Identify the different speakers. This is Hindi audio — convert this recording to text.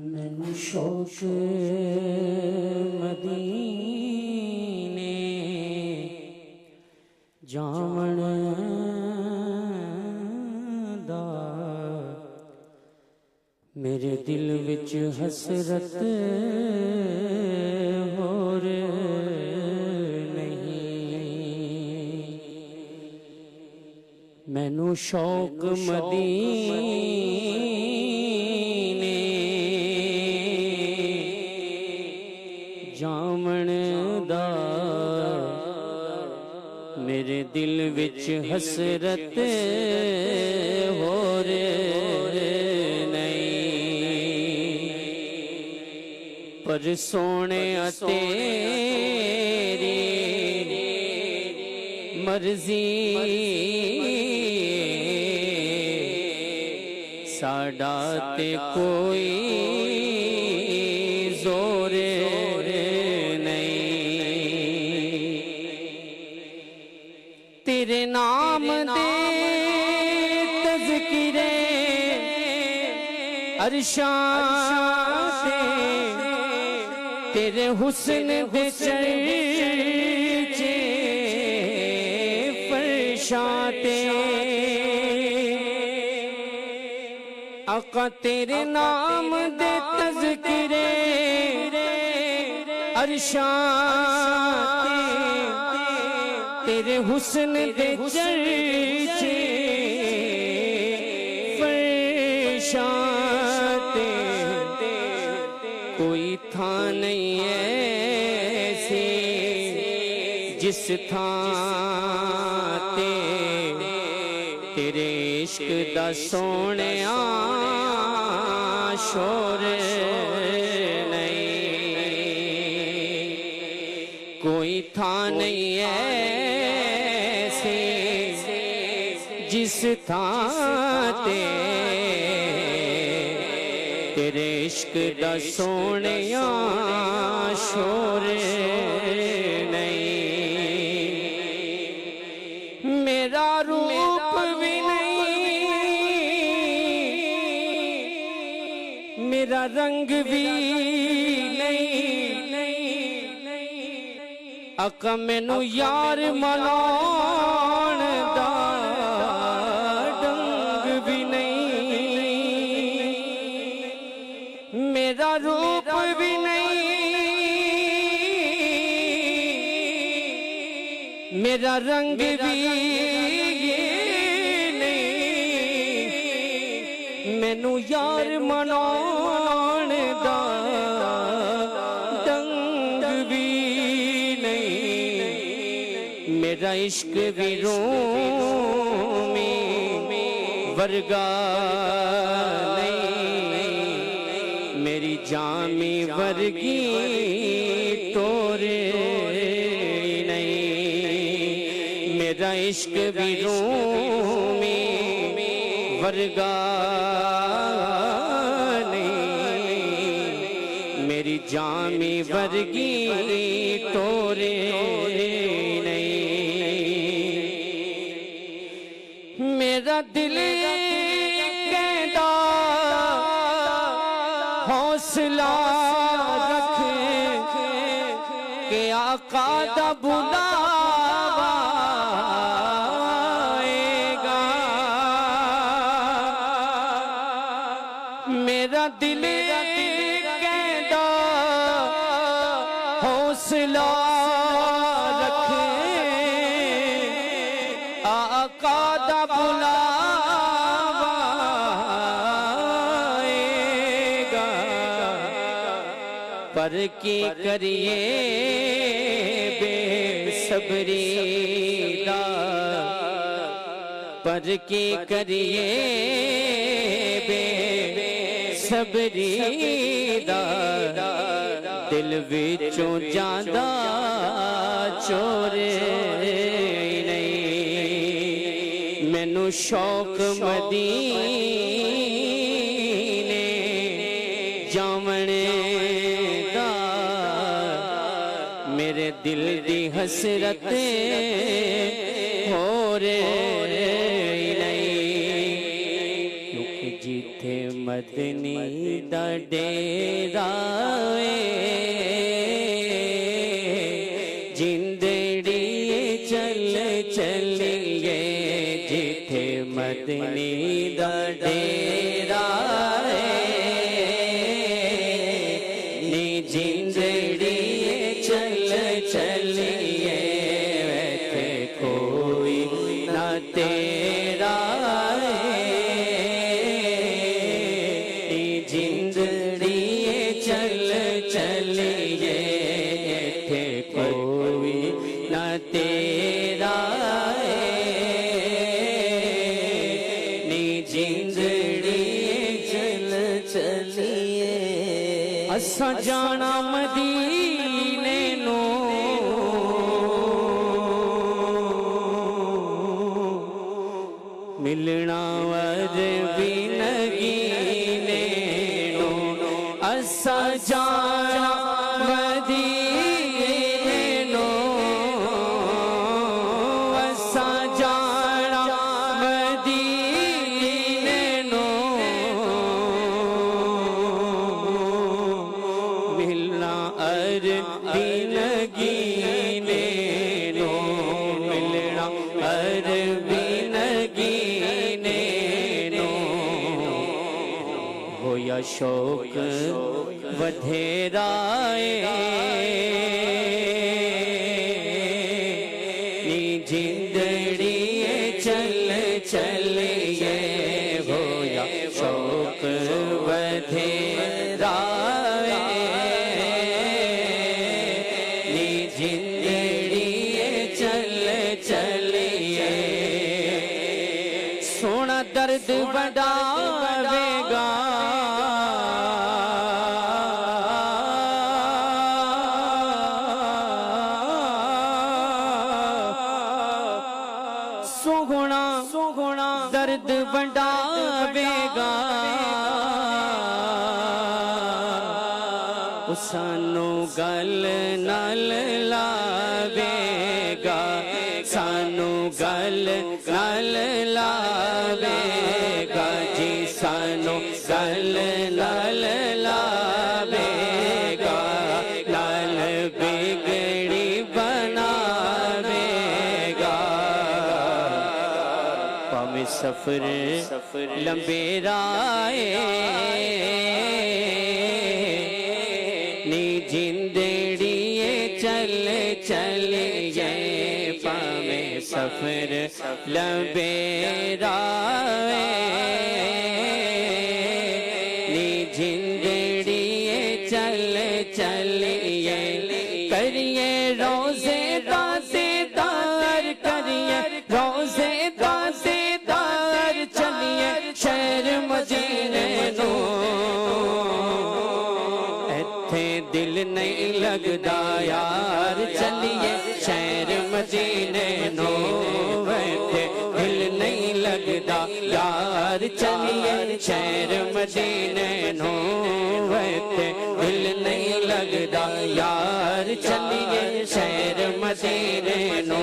Speaker 1: मैनू शौक मदीने जावण दा, मेरे दिल विच हसरत होर नहीं। मैनू शौक मदीने जावण दा, मेरे दिल विच हसरत होर नहीं। पर सोने तेरी मर्जी साडा ते कोई जोर नहीं। तेरे नाम दे तज़किरे अरशां ते, तेरे हुस्न दे चर्चे फरशां ते। आका तेरे नाम दे तज़किरे अरशां ते, तेरे हुस्न दे चर्चे फरशां ते। कोई था नहीं ऐसी जिस थां ते तेरे इश्क दा सोहणिया शोर नहीं। कोई था नहीं ऐसी जिस थां ते तेरे इश्क दा सोहणिया शोर नहीं। मेरा रूप भी नहीं, मेरा रंग भी नहीं, आका मैनू यार मनाउण दा ढंग भी नहीं। मेरा रूप भी नहीं, मेरा रंग भी नहीं, मैनू यार मनाउण दा ढंग भी नहीं। मेरा इश्क भी रूमी वर्गा नहीं, मेरी जामी वर्गी तोरे नहीं। मेरा इश्क भी रूमी वर्गा नहीं, मेरी जामी वर्गी तोरे नहीं। मेरा दिल कहता हौसला रख के आका दा बुलावा आएगा। मेरा दिल कहता हौसला रख आका दा बुलावा आएगा। पर की करिए बेसब्री दा, पर की करिए बेसब्री दा, दिल विचों जांदा चोर नहीं। मैनू शौक मदीने जावण दा, मेरे दिल दी हसरत होर नहीं। क्योंकि जिथे मदनी दा डेरा जिंदड़ी चल चलिए जिथे मदनी दा डेरा नी जिंदड़ी चल चलिए वैसे कोई ना तेरा जिंदड़ी चल चलिए थे कोई न तेरा नी जिंदड़ी चल चलिए असा जाना मदीने नो मिलना वर भी नगीने असा जाना मदीने नो असा जाना मदीने नो मिलना अरबी नगीने नो मिलना अरबी नगीने नो हो या शौक वधेरा नी जिंदड़ी चल चलिए हो या शौक वधेरा नी जिंदड़ी चल चलिए सोना दर्द बढ़ावेगा सोगुणा दर्द बढ़ावेगा सानू गल नाल लावेगा सानू गल नाल लावेगा जी सानू गल नाल लावेगा लाल बिगड़ी बनावेगा पावे सफर लंबे राए नी जिंदड़ी चल चलिए पावे सफर लंबे राए नी जिंदड़ी चल चलिए करिए रोजे दासेदार करिए रोजे दासेदार चलिए शहर मदीने नो दिल नहीं लगदा यार चलिए शहर मदीने नो वैसे दिल नहीं लगदा यार चलिए शहर मदीने नो वैसे दिल नहीं लगदा यार चलिए शहर मदीने नो